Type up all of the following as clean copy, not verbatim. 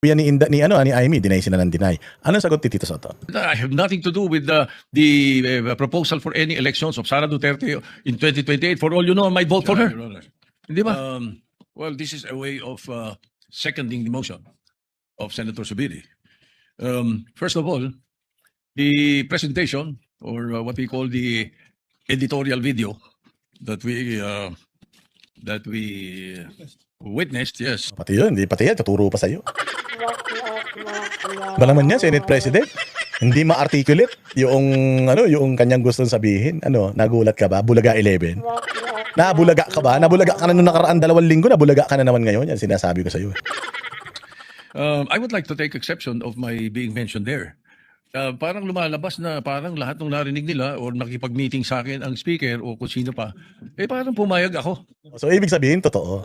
yan ni Amy, deny sila ng deny. Anong sagot ni Tito Soto? I have nothing to do with the proposal for any elections of Sara Duterte in 2028. For all you know, I might vote for her. Your Honor. Di ba? Well, this is a way of seconding the motion of Senator Subiri. First of all, the presentation, or what we call the editorial video that we witnessed, yes. Pati yun, hindi pati yan, tuturo pa sa'yo. Ba naman yan, Senate President? Hindi ma-articulate yung kanyang gustong sabihin. Nagulat ka ba? Bulaga 11. Nabulaga ka ba? Nabulaga ka na nung nakaraan 2 linggo, nabulaga ka na naman ngayon. Yan sinasabi ko sa'yo. I would like to take exception of my being mentioned there. Parang lumalabas na parang lahat ng narinig nila or nakipag-meeting sa akin ang speaker o kung sino pa, parang pumayag ako. So, ibig sabihin, totoo.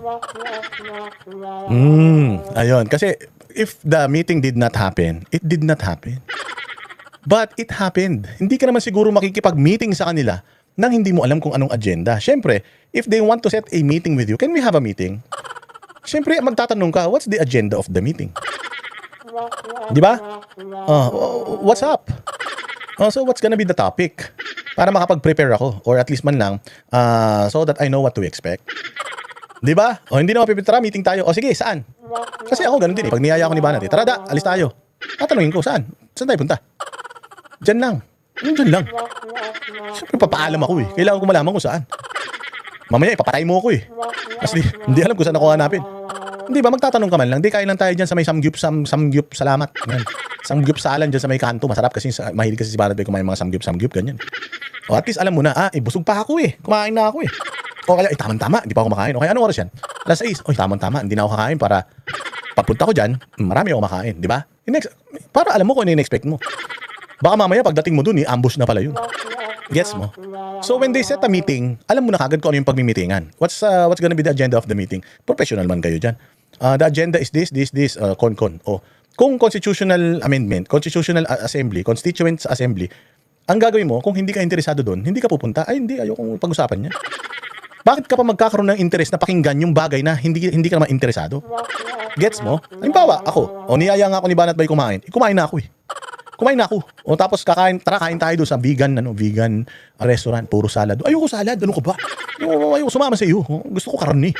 Ayun. Kasi, if the meeting did not happen, it did not happen. But it happened. Hindi ka naman siguro makikipag-meeting sa kanila nang hindi mo alam kung anong agenda. Siyempre, if they want to set a meeting with you, can we have a meeting? Siyempre, magtatanong ka, what's the agenda of the meeting? Di ba? What's up? So what's gonna be the topic? Para makapag-prepare ako, or at least man lang, so that I know what to expect. Di ba? Hindi na mapipitara, meeting tayo. Sige, saan? Kasi ako ganun din eh. Pag niyaya ako ni Banat, tara da, alis tayo. Tatanungin ko, saan? Saan tayo punta? Diyan lang. Diyan lang. Siyempre, papaalam ako eh. Kailangan ko malaman kung saan. Mamaya, ipapatay mo ako eh. Kasi hindi alam kung saan ako hanapin. Hindi ba, magtatanong ka man lang. Di, kain lang tayo dyan sa may samgyup, salamat. Yan. Samgyup salan dyan sa may kanto. Masarap kasi, mahilig kasi si Banat Bay kumain mga samgyup, ganyan. O at least alam mo na, busog pa ako eh. Kumain na ako eh. O kaya, tama-tama, hindi pa ako makain. O kaya, anong oras yan? Alas 6. Tama-tama, hindi na ako kakain para pagpunta ko dyan, marami ako makain. Di ba? Para alam mo kung ano in-expect mo. Baka mamaya pagdating mo dun, ambush na pala yun. Gets mo? So when they set a meeting, alam mo na kagad kung ano yung pagmimitingan. What's gonna be the agenda of the meeting? Professional man kayo dyan. The agenda is this, con. Kung constitutional amendment, constitutional assembly, constituents assembly, ang gagawin mo, kung hindi ka interesado doon, hindi ka pupunta, hindi, ayokong pag-usapan niya. Bakit ka pa magkakaroon ng interest na pakinggan yung bagay na hindi ka naman interesado? Gets mo? Halimbawa, ako, niyaya nga ako ni Banat Bay kumain na ako eh. Kumain na ako. Tapos kain tayo doon sa vegan restaurant, puro salad. Ayoko salad, ano ko ba? Ayoko sumama sa iyo. Gusto ko karne.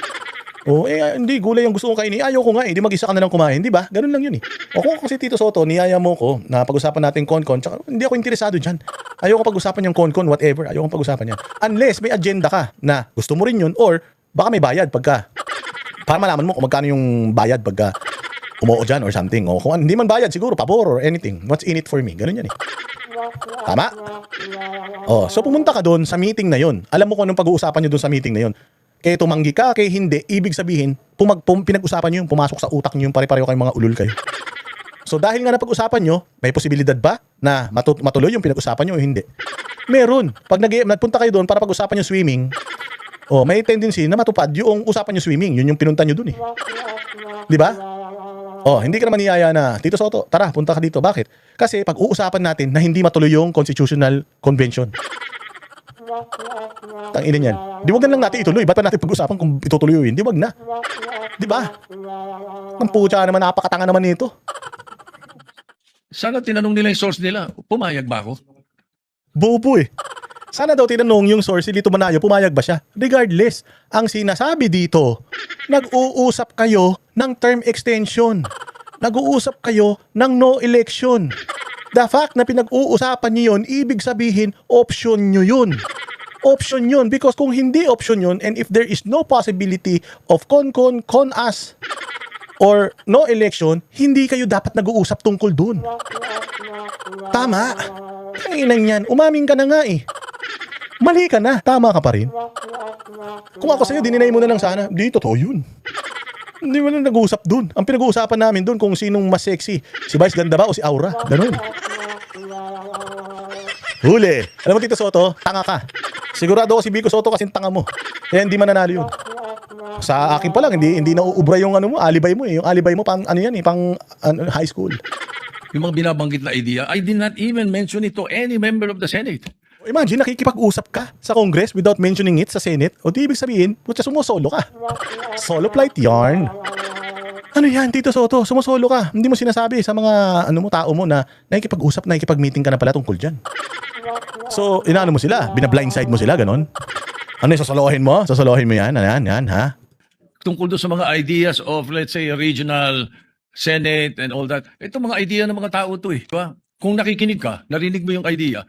Hindi, gulay ang gusto kong kainin. Ayoko nga, hindi mag-isa ka na lang kumain, di ba? Ganun lang yun eh. Kung kasi Tito Soto, niyaya mo ko na pag-usapan natin con-con, tsaka hindi ako interesado dyan. Ayoko pag-usapan yung con-con, whatever. Ayoko pag-usapan yan. Unless may agenda ka na gusto mo rin yun, or baka may bayad para malaman mo kung magkano yung bayad pagka umoo dyan or something. O kung hindi man bayad, siguro pabor or anything. What's in it for me? Ganun yan eh. Tama? So pumunta ka doon sa meeting na yun. Alam mo kung anong pag-uusapan nyo doon sa meeting na yun. Kaya tumanggi ka, kaya hindi, ibig sabihin, pinag-usapan nyo yung pumasok sa utak nyo yung pare-pareho kayong mga ulul kayo. So dahil nga napag-usapan nyo, may posibilidad ba na matuloy yung pinag-usapan nyo o hindi? Meron. Pag nagpunta kayo doon para pag-usapan yung swimming, may tendency na matupad yung usapan nyo swimming. Yun yung pinunta nyo doon eh. Di ba? Hindi ka naman niyaya na, Tito Soto, tara, punta ka dito. Bakit? Kasi pag-uusapan natin na hindi matuloy yung constitutional convention. Tangina niyan. Di wag na lang natin ituloy. Ba't pa natin pag-usapan kung itutuloy o hindi? Wag na. Di ba? Ang pucha naman, napakatanga naman nito. Sana tinanong nila yung source nila, pumayag ba ako? Bobo eh. Sana daw tinanong yung source, Lito Manayo, pumayag ba siya? Regardless, ang sinasabi dito, nag-uusap kayo ng term extension. Nag-uusap kayo ng no election. The fact na pinag-uusapan niyo yun, ibig sabihin, option nyo yun. Option yun. Because kung hindi option yun, and if there is no possibility of con-us, or no election, hindi kayo dapat nag-uusap tungkol dun. Tama. Ang inang yan, umaming ka na nga eh. Mali ka na, tama ka pa rin. Kung ako sa'yo, dininay mo na lang sana. Di, totoo yun. Hindi mo na nag-uusap dun. Ang pinag-uusapan namin dun kung sinong mas sexy. Si Vice Ganda ba o si Aura? Ganun. Huli. Alam mo, Tito Soto, tanga ka. Sigurado ako si Vico Soto kasi tanga mo. Kaya hindi mananalo yun. Sa akin pa lang, hindi nauubra yung alibay mo eh. Yung alibay mo pang high school. Yung mga binabanggit na idea, I did not even mention it to any member of the Senate. Imagine, nakikipag-usap ka sa Congress without mentioning it sa Senate. O di ibig sabihin, putya, sumusolo ka. Solo flight yarn. Ano yan, Tito Soto? Sumusolo ka. Hindi mo sinasabi sa mga tao mo na nakikipag-usap, nakikipag-meeting ka na pala tungkol dyan. So, inaano mo sila? Bina-blindside mo sila, ganon? Ano yung sasalohin mo? Sasalohin mo yan? Yan, ha? Tungkol doon sa mga ideas of, let's say, a regional Senate and all that. Ito mga idea ng mga tao to eh. Diba? Kung nakikinig ka, narinig mo yung idea,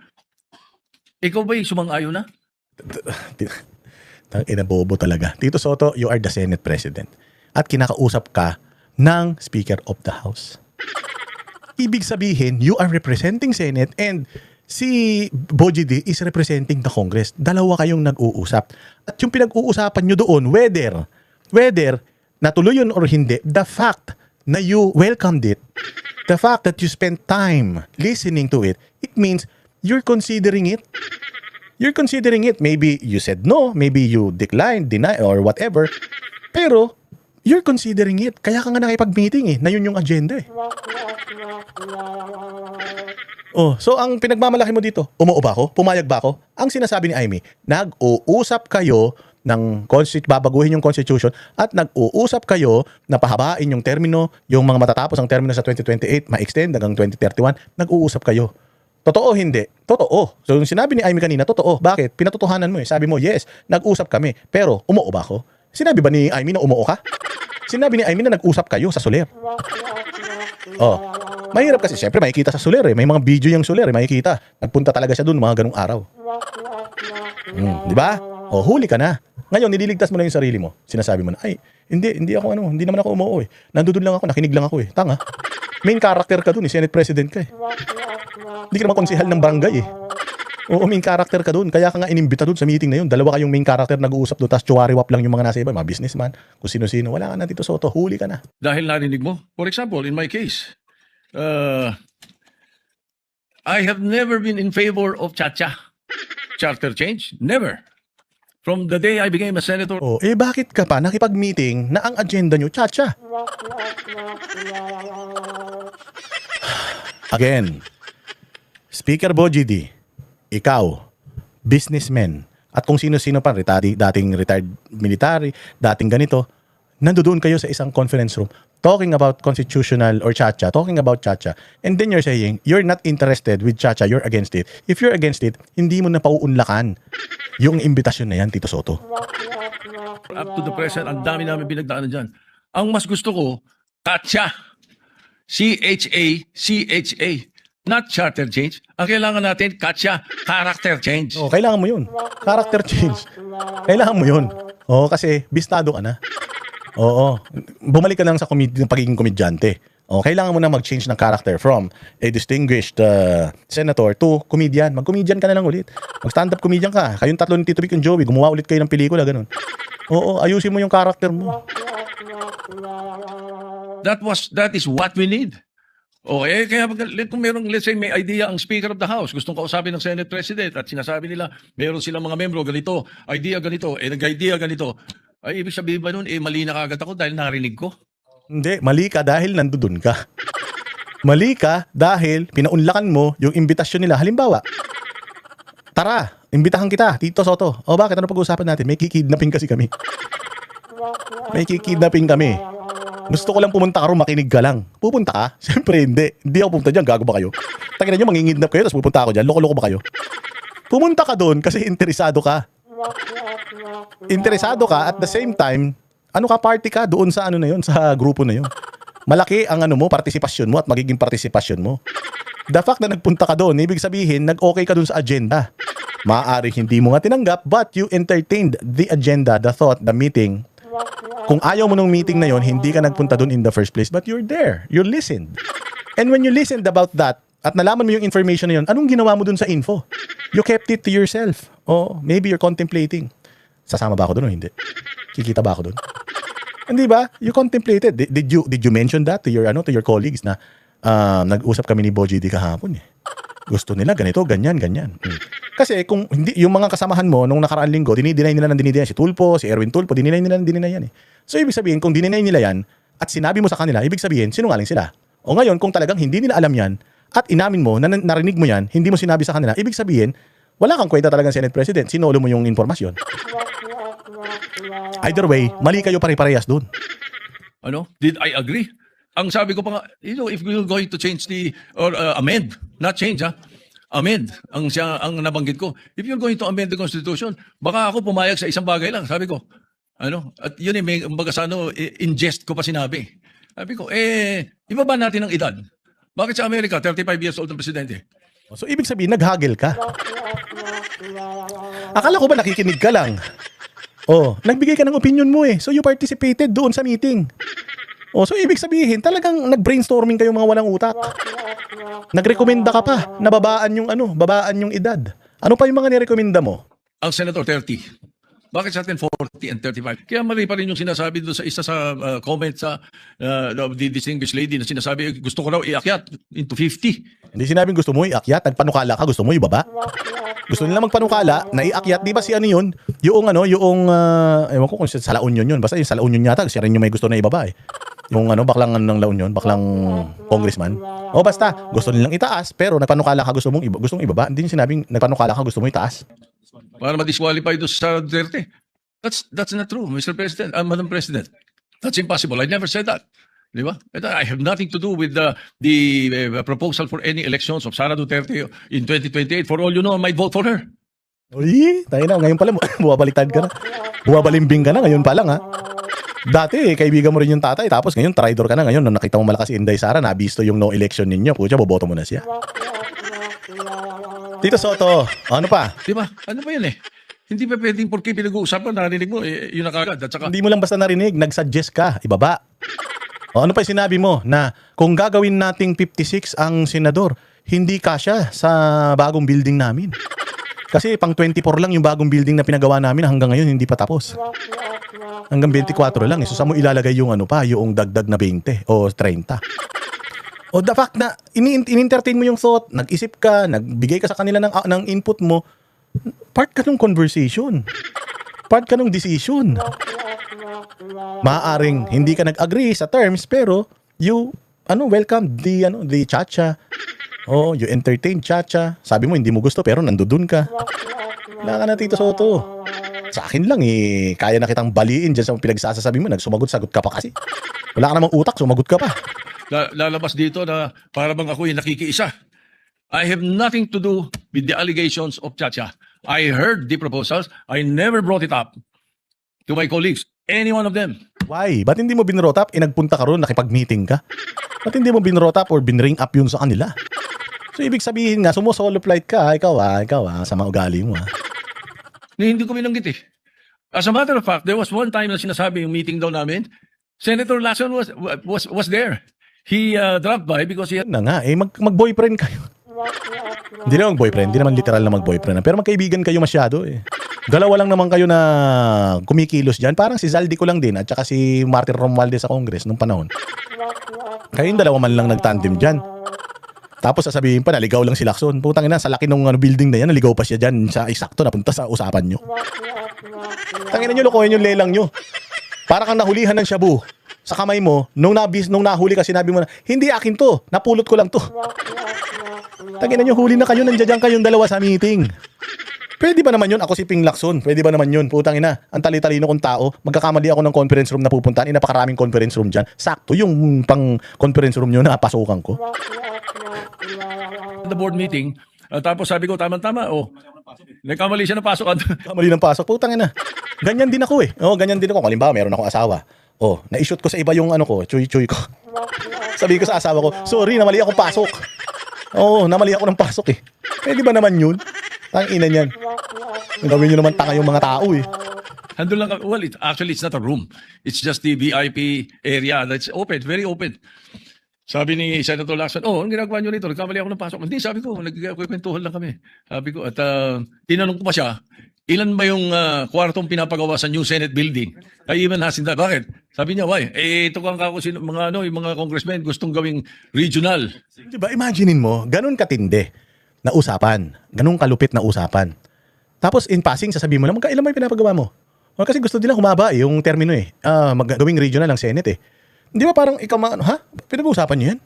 ikaw ba'y sumang-ayo na? Tangina bobo talaga. Tito Soto, you are the Senate President. At kinakausap ka ng Speaker of the House. Ibig sabihin, you are representing Senate and si Boji D is representing the Congress. Dalawa kayong nag-uusap. At yung pinag-uusapan nyo doon, whether natuloy yun or hindi, the fact na you welcomed it, the fact that you spent time listening to it, it means you're considering it. You're considering it. Maybe you said no, maybe you declined, deny, or whatever. Pero, you're considering it. Kaya ka nga nakipag-meeting na yun yung agenda Oh, so ang pinagmamalaki mo dito, umuo ba ako? Pumayag ba ako? Ang sinasabi ni Amy, nag-uusap kayo ng babaguhin yung constitution at nag-uusap kayo na pahabain yung termino, yung mga matatapos ang termino sa 2028, ma-extend hanggang 2031, nag-uusap kayo. Totoo hindi? Totoo. So yung sinabi ni Amy kanina, totoo. Bakit? Pinatotohanan mo Sabi mo, yes, nag-usap kami. Pero umuo ba ako? Sinabi ba ni Amy na umuo ka? Sinabi ni Amy na nag-usap kayo sa Soler. Oh. Mahirap kasi, syempre makikita sa Soler May mga video yung Soler makikita. Nagpunta talaga siya doon mga ganung araw. Di ba? Oh, huli ka na. Ngayon, nililigtas mo na yung sarili mo. Sinasabi mo na, ay, hindi ako hindi naman ako umuo Nandun lang ako, nakinig lang ako Tanga. Main character ka doon Senate President ka Hindi ka naman konsehal ng barangay Oo, main character ka doon. Kaya ka nga inimbita doon sa meeting na yun. Dalawa kayong main character nag-uusap doon, tapos tsuwariwap lang yung mga nasa iba, mga businessman, kung sino-sino. Wala ka na Tito Soto, huli ka na. Dahil narinig mo. For example, in my case, I have never been in favor of Chacha. Charter change? Never. From the day I became a senator. Oh, bakit ka pa nakipag-meeting na ang agenda nyo, Chacha? Again, Speaker Boji D, ikaw, businessman, at kung sino-sino pa, dating retired military, dating ganito, nandoon kayo sa isang conference room talking about constitutional or Chacha, talking about Chacha, and then you're saying, you're not interested with Chacha, you're against it. If you're against it, hindi mo na pauunlakan yung imbitasyon na yan, Tito Soto. Up to the present, ang dami namin pinagdaanan dyan. Ang mas gusto ko, Chacha. C-H-A. Not charter change. Ang kailangan natin, Chacha, character change. Oh, kailangan mo yun. Character change. Kailangan mo yun. Oo, kasi bistado ka na. Oo. Bumalik ka lang sa pagiging komedyante. Oh, kailangan mo na mag-change ng character from a distinguished senator to comedian. Mag-comedian ka na lang ulit. Mag-stand-up comedian ka. Kayong tatlo ni Tito Vic and Joey, gumawa ulit kayo ng pelikula, ganun. Oo, ayusin mo yung character mo. That is what we need. Okay, kaya kung merong, let's say, may idea ang Speaker of the House, gustong kausapin ng Senate President at sinasabi nila, meron silang mga membro, ganito, idea ganito, nag-idea ganito. Ay, ibig sabihin ba nun, mali na kagad ako dahil narinig ko? Hindi, mali ka dahil nandun ka. Mali ka dahil pinaunlakan mo yung imbitasyon nila. Halimbawa, tara, imbitahan kita, Tito Soto. O bakit? Ano pag-uusapan natin? May kikidnapping kasi kami. May kikidnapping kami. Gusto ko lang pumunta ka ron, makinig ka lang. Pupunta ka? Siyempre hindi. Hindi ako pupunta dyan, gago ba kayo? Takinan nyo, mangingidnap kayo, tapos pupunta ako dyan. Loko-loko ba kayo? Pumunta ka doon kasi interesado ka. Interesado ka at the same time, party ka doon sa sa grupo na yun. Malaki ang partisipasyon mo at magiging partisipasyon mo. The fact na nagpunta ka doon, ibig sabihin, nag-okay ka doon sa agenda. Maaaring hindi mo nga tinanggap, but you entertained the agenda, the thought, the meeting. Kung ayaw mo nung meeting na yon, hindi ka nagpunta doon in the first place, but you're there. You listened. And when you listened about that, at nalaman mo yung information na yon, anong ginawa mo doon sa info? You kept it to yourself. Oh, maybe you're contemplating. Sasama ba ako doon o hindi? Kikita ba ako doon? Hindi ba? You contemplated. Did you mention that to your colleagues na nag-usap kami ni Boji D kahapon Gusto nila ganito, ganyan. Kasi kung hindi yung mga kasamahan mo nung nakaraang linggo, dinideny nila si Tulfo, si Erwin Tulfo, dinideny yan So ibig sabihin, kung dinideny nila yan at sinabi mo sa kanila, ibig sabihin, sinungaling sila. O ngayon, kung talagang hindi nila alam yan at inamin mo, narinig mo yan, hindi mo sinabi sa kanila, ibig sabihin, wala kang kwenta talagang Senate President, sinolo mo yung informasyon. Either way, mali kayo pare-parehas doon. Did I agree? Ang sabi ko pa nga, if we're going to change or amend, not change, amend, ang nabanggit ko. If you're going to amend the Constitution, baka ako pumayag sa isang bagay lang, sabi ko. At yun may kumbaga sa in jest ko pa sinabi. Sabi ko, ibaba natin ang edad. Bakit sa Amerika, 35 years old ang presidente? So, ibig sabihin, naghagil ka. Akala ko ba nakikinig ka lang? Nagbigay ka ng opinion mo eh. So, you participated doon sa meeting. So, ibig sabihin, talagang nag-brainstorming kayo mga walang utak. Nagrekomenda ka pa na babaan yung edad. Ano pa yung mga nirekomenda mo? Ang Senator 30. Bakit sa atin 40 and 35? Kaya mali pa rin yung sinasabi doon sa isa sa comment sa the distinguished lady na sinasabi, gusto ko raw iakyat into 50. Hindi sinabing gusto mo iakyat, nagpanukala ka, gusto mo ibaba. Gusto nila magpanukala na iakyat, di ba si ano yun? Yung ewan ko kung sa La Union yun. Basta yung sa La Union yata, siya rin yung may gusto na ibaba eh. Yung baklang ng La Union, baklang congressman. Basta, gusto nilang itaas, pero nagpanukala ka, gusto mong ibaba. Hindi yung sinabing nagpanukala ka, gusto mong itaas. Para ma-disqualify doon sa Duterte. That's not true, Mr. President, Madam President. That's impossible. I never said that. Di ba? I have nothing to do with the proposal for any elections of Sara Duterte in 2028. For all you know, I might vote for her. Uy, tayo na. Ngayon pala, buwabaliktad ka na. Buwabalimbing ka na, ngayon pa lang ha. Dati, kaibigan mo rin yung tatay, tapos ngayon, traidor ka na. Ngayon, nung nakita mo malakas si Inday Sara, nabisto yung no election ninyo. Pucha, boboto mo na siya. Tito Soto, ano pa? Di ba? Ano pa yun eh? Hindi pa pwedeng porque pinag-uusapan, narinig mo, yun na kagad. At saka, Hindi mo lang basta narinig, nag-suggest ka, ibaba. Ano pa yung sinabi mo na kung gagawin nating 56 ang senador, hindi kasya sa bagong building namin. Kasi pang 24 lang yung bagong building na pinagawa namin hanggang ngayon hindi pa tapos. Hanggang 24 lang. So saan mo ilalagay yung yung dagdag na 20 o 30? The fact na in-entertain mo yung thought, nag-isip ka, nagbigay ka sa kanila ng input mo, part ka ng conversation. Part ka ng decision. Maaaring hindi ka nag-agree sa terms pero you welcome the chacha. You entertain chacha. Sabi mo hindi mo gusto pero nandoon ka. Wala ka na, Tito Soto. Sa akin lang kaya na kitang baliin dyan sa pinagsasasabi mo, nagsumagot-sagot ka pa kasi. Wala ka namang utak, sumagot ka pa. lalabas dito na para bang ako'y nakikiisa. I have nothing to do with the allegations of Chacha. I heard the proposals. I never brought it up to my colleagues, any one of them. Why? Ba't hindi mo binrot up? Nagpunta ka ron, nakipag-meeting ka? Ba't hindi mo binrot up or binring up yun sa kanila? So, ibig sabihin nga, sumo-solo flight ka, ikaw sa mga ugali mo Hindi ko binanggit eh. As a matter of fact, there was one time na sinasabi yung meeting daw namin, Senator Lacson was there. He dropped by because he had... Na nga, mag-boyfriend kayo. Hindi naman boyfriend, hindi naman literal na mag-boyfriend. Pero magkaibigan kayo masyado eh. Dalawa lang naman kayo na kumikilos dyan. Parang si Zaldi ko lang din at saka si Martin Romualdez sa Congress nung panahon. Kayong dalawa man lang nagtandem dyan. Tapos sasabihin pa, naligaw lang si Lacson. Putang ina, sa laki ng building na yan, naligaw pa siya dyan sa isakto, napunta sa usapan nyo. Tangina nyo, lokohin yung lelang nyo. Para kang nahulihan ng shabu. Sa kamay mo, nung nahuli ka, sinabi mo na, hindi akin to, napulot ko lang to. Tangina nyo, huli na kayo, nandiyan kayong dalawa sa meeting. Pwede ba naman yun? Ako si Ping Lacson. Pwede ba naman yun? Putang ina, ang tali-talino kong tao. Magkakamali ako ng conference room na pupuntahan. Napakaraming conference room dyan. Sakto yung pang conference room nyo na pasukan ko. The board meeting, tapos sabi ko, tama-tama, nagkamali siya ng pasok. Kamali ng pasok. Putang ina. Ganyan din ako eh. Ganyan din ako. Halimbawa, meron akong asawa. Na-shoot ko sa iba yung chuy-chuy ko. Sabi ko sa asawa ko, sorry, namali akong pasok. Namali ako ng pasok eh. Pwede ba naman yun? Tangina niyan. Gawin nyo naman tanga yung mga tao eh. Handle lang, it's not a room. It's just the VIP area that's open, very open. Sabi ni Senator Lacson, ang ginagawa nyo rito, nagkamali ako ng pasok. Hindi, sabi ko, nagkikwentuhan lang kami. Sabi ko, at tinanong ko pa siya, ilan ba yung kwartong pinapagawa sa new Senate building? I even asked him that. Bakit? Sabi niya, why? Ito kang yung mga congressmen gustong gawing regional. Diba, imaginein mo, ganun katindi na usapan. Ganun kalupit na usapan. Tapos in passing, sasabihin mo lang, ilan ba yung pinapagawa mo? Kasi gusto nila humaba yung termino eh. Gawing regional ang Senate eh. Di ba parang ikaw, pinag-uusapan niyo yan?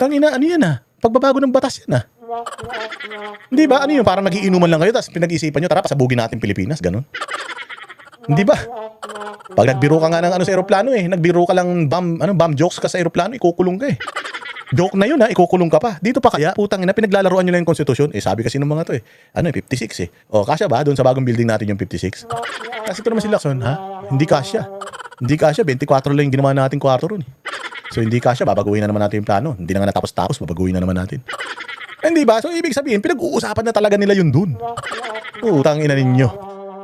Tangina, ano yan Pagbabago ng batas yan Di ba? Ano yun? Parang nag-iinuman lang kayo tapos pinag-iisipan nyo, tara pasabugin natin Pilipinas, ganun. Di ba? Pag nagbiro ka nga ng sa eroplano nagbiro ka lang bomb jokes ka sa eroplano, ikukulong ka Joke na yun ikukulong ka pa. Dito pa kaya, putang ina, pinaglalaroan nyo lang yung konstitusyon. Sabi kasi ng mga to 56 kasya ba doon sa bagong building natin yung 56? Kasi ito naman si Lacson, Hindi kasya. Hindi kasya, 24 lang yung ginawa natin kwarto ron So hindi kasya, babaguhin na naman natin yung plano. Hindi na nga natapos-tapos, babaguhin na naman natin. Hindi ba? So ibig sabihin, pinag-uusapan na talaga nila yun dun. Putang ina ninyo.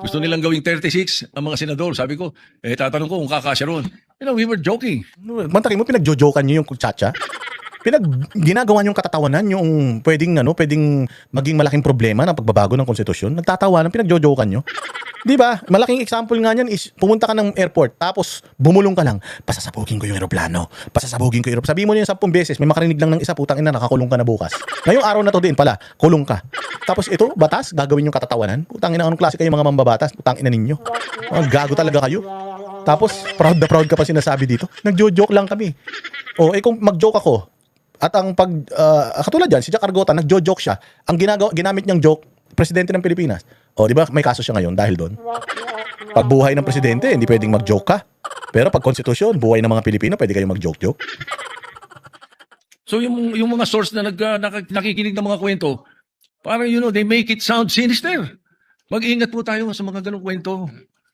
Gusto nilang gawing 36 ang mga senador. Sabi ko, tatanong ko kung kakasya ron. We were joking. Mantakin mo, pinagjojokan nyo yung chacha. Ginagawa yung katatawanan yung pwedeng maging malaking problema ng pagbabago ng konstitusyon. Nagtatawanan, pinagjojokan nyo. Di ba? Malaking example nga niyan is pumunta ka ng airport tapos bumulong ka lang, pasasabugin ko yung eroplano. Pasasabugin ko yung eroplano. Sabi mo niyan 10 beses, may makarinig lang ng isa, putang ina, nakakulong ka na bukas. Ngayong araw na to din pala, kulong ka. Tapos ito, batas, gagawin yung katatawanan. Putang ina, anong klase kayo mga mambabatas? Putang ina ninyo. Gago talaga kayo. Tapos, proud na proud ka pa sinasabi dito. Nagjo-joke lang kami. Kung mag-joke ako, at ang katulad dyan, si Jack Argota, nagjo-joke siya. Ang ginamit niyang joke, presidente ng Pilipinas. Di ba may kaso siya ngayon dahil doon? Pag buhay ng presidente, hindi pwedeng mag-joke ka. Pero pag konstitusyon, buhay ng mga Pilipino, pwede kayong mag-joke-joke. So yung mga source na nakikinig ng mga kwento, parang they make it sound sinister. Mag-ingat po tayo sa mga ganong kwento.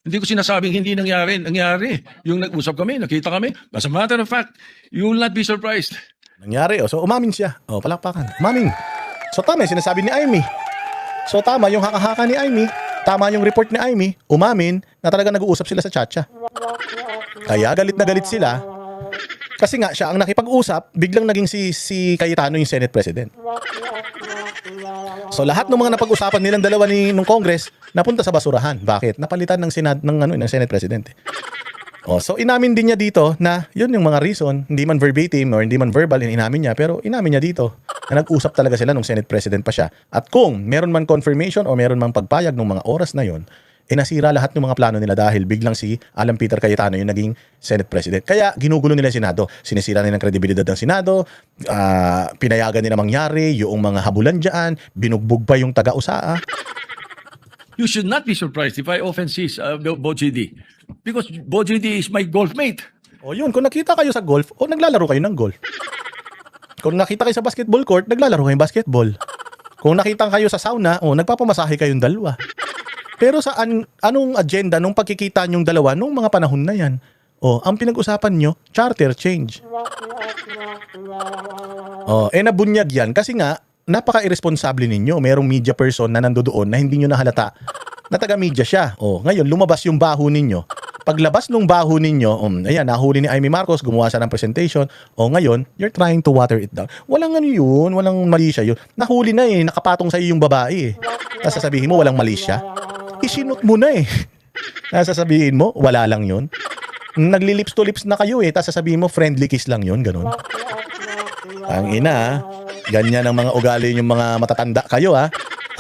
Hindi ko sinasabing hindi nangyari. Nangyari. Yung nag-usap kami, nakita kami. As a matter of fact, you will not be surprised. Nangyari. So umamin siya. Palakpakan. Umamin. So tama yung sinasabi ni Amy. So tama yung haka-haka ni Amy. Tama yung report ni Amy. Umamin na talaga nag-uusap sila sa chacha. Kaya galit na galit sila. Kasi nga siya ang nakipag-usap, biglang naging si Cayetano yung Senate President. So lahat ng mga napag-usapan nilang dalawa ng Congress napunta sa basurahan. Bakit? Napalitan ng Senate President. So inamin din niya dito na yun yung mga reason, hindi man verbatim or hindi man verbal, inamin niya, pero inamin niya dito na nag-usap talaga sila nung Senate President pa siya. At kung meron man confirmation o meron man pagpayag ng mga oras na yun, nasira lahat ng mga plano nila dahil biglang si Alan Peter Cayetano yung naging Senate President. Kaya ginugulo nila yung Senado. Sinisira nila ang kredibilidad ng Senado, pinayagan nila mangyari, yung mga habulan dyan, binugbog pa yung taga-usaa. You should not be surprised if I often see Bojidi. Because Bojidi is my golf mate. Yun, kung nakita kayo sa golf, naglalaro kayo ng golf. Kung nakita kayo sa basketball court, naglalaro kayo ng basketball. Kung nakita kayo sa sauna, nagpapamasahe kayong dalawa. Pero sa anong agenda nung pagkikita nyong dalawa nung mga panahon na yan? Ang pinag-usapan nyo, charter change. Nabunyag yan kasi nga, napaka-irresponsable ninyo. Merong media person na nandoon na hindi nyo nahalata na taga-media siya. Ngayon, lumabas yung baho ninyo. Paglabas ng baho ninyo, ayan, nahuli ni Amy Marcos, gumawa siya ng presentation. Ngayon, you're trying to water it down. Walang yun, walang mali siya yun. Nahuli na nakapatong sa'yo yung babae Tapos sasabihin mo, walang mali siya. Isinot mo na Sasabihin mo, wala lang yun. Nagli-lips to lips na kayo Tapos sasabihin mo, friendly kiss lang yun, ganun. Ang ina, ganyan ang mga ugali yung mga matatanda kayo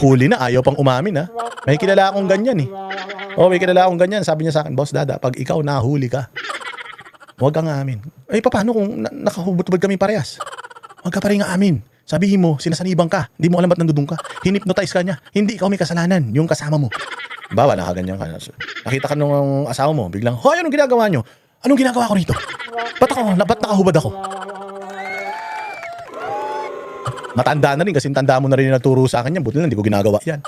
Huli na, ayaw pang umamin May kilala akong ganyan may kilala akong ganyan. Sabi niya sa akin, Boss Dada, pag ikaw nahuli ka, huwag kang aamin. Paano kung nakahubot-hubad kami parehas? Huwag ka pa rin aamin. Sabihin mo, sinasanibang ka. Hindi mo alam ba't nandudong ka. Hinipnotize ka niya. Hindi ikaw may kasalanan, yung kasama mo. Bawa, nakaganyan ka. Nakita ka nung asawa mo, biglang, hoy, anong ginagawa niyo? Anong ginagawa ko rito? Ba't nakahubad ako? Matanda na rin kasi tanda mo na rin yung nagturo sa akin yan. Buti lang, hindi ko ginagawa yan.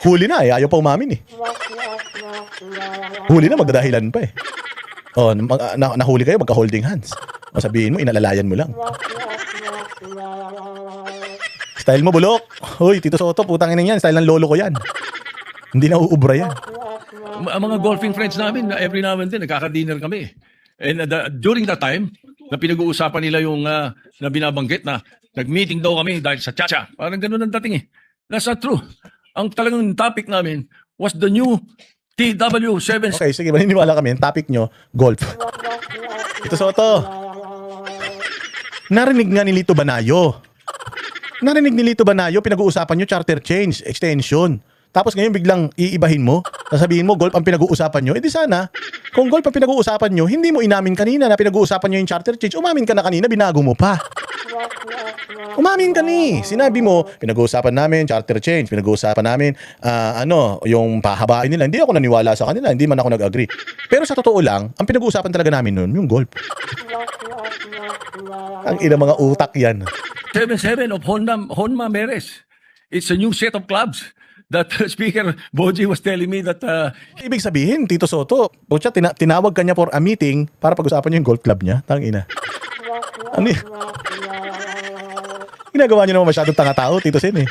Huli na ayaw pa umamin Huli na, magdadahilan pa nahuli kayo, magka-holding hands. Sabihin mo, inalalayan mo lang. Style mo, bulok. Hoy, Tito Soto, putang ina yan. Style ng lolo ko yan. Hindi na uubra yan. Ang mga golfing friends namin, every now and then, nagkaka-dinner kami. And during that time, na pinag-uusapan nila yung na binabanggit na nag-meeting daw kami dahil sa chacha. Parang ganun ang dating That's not true. Ang talagang topic namin was the new TW7. Okay, sige, maniniwala kami. Ang topic nyo, golf. Tito Soto, narinig nga ni Lito Banayo. Pinag-uusapan nyo, charter change, extension. Tapos ngayon biglang iibahin mo, sasabihin mo, golf ang pinag-uusapan nyo. Di sana, kung golf ang pinag-uusapan nyo, hindi mo inamin kanina na pinag-uusapan nyo yung charter change, umamin ka na kanina, binago mo pa. Umamin ka ni. Sinabi mo, pinag-uusapan namin, charter change, pinag-uusapan namin, yung pahabain nila. Hindi ako naniwala sa kanila, hindi man ako nag-agree. Pero sa totoo lang, ang pinag-uusapan talaga namin noon, yung golf. Ang ina mga utak yan. 7-7 of Honma Meres. It's a new set of clubs that Speaker Boji was telling me that Ibig sabihin, Tito Soto, putya, tinawag ka niya for a meeting para pag-usapan niyo yung golf club niya. Tang ina. Ano yun? Ginagawa niyo naman masyadong tanga-tao, Tito Sen eh.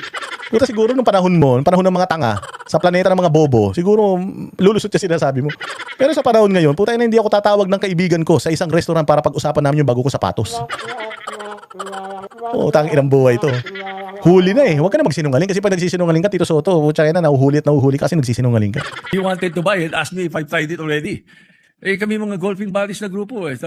Puta siguro nung panahon mo, nung panahon ng mga tanga, sa planeta ng mga bobo, siguro lulusot ka sinasabi mo. Pero sa panahon ngayon, puta na hindi ako tatawag ng kaibigan ko sa isang restaurant para pag-usapan namin yung bago ko sapatos. Oo, tang inang buhay to. Huli na eh. Huwag ka na magsinungaling kasi pag nagsisinungaling ka, Tito Soto, putya na nahuhuli at nahuhuli ka kasi nagsisinungaling ka. he wanted to buy it, asked me if I've tried it already. Eh kami mga golfing buddies na grupo eh.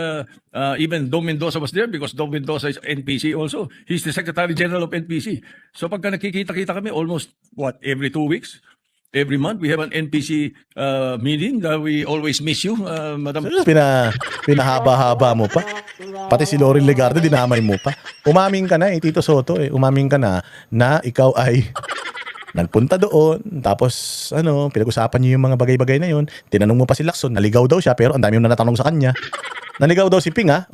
Even Dom Mendoza was there because Dom Mendoza is NPC also. He's the Secretary General of NPC. So pagka nakikita-kita kami almost every 2 weeks, every month we have an NPC meeting. We always miss you, Madam. Pinahaba-haba mo pa. Pati si Loren Legarde, dinamay mo pa. Umamin ka na eh, Tito Soto eh. Umamin ka na ikaw ay nagpunta doon, tapos pinag-usapan niyo yung mga bagay-bagay na yun. Tinanong mo pa si Lacson, naligaw daw siya, pero ang dami yung natanong sa kanya. Naligaw daw si Ping, ha?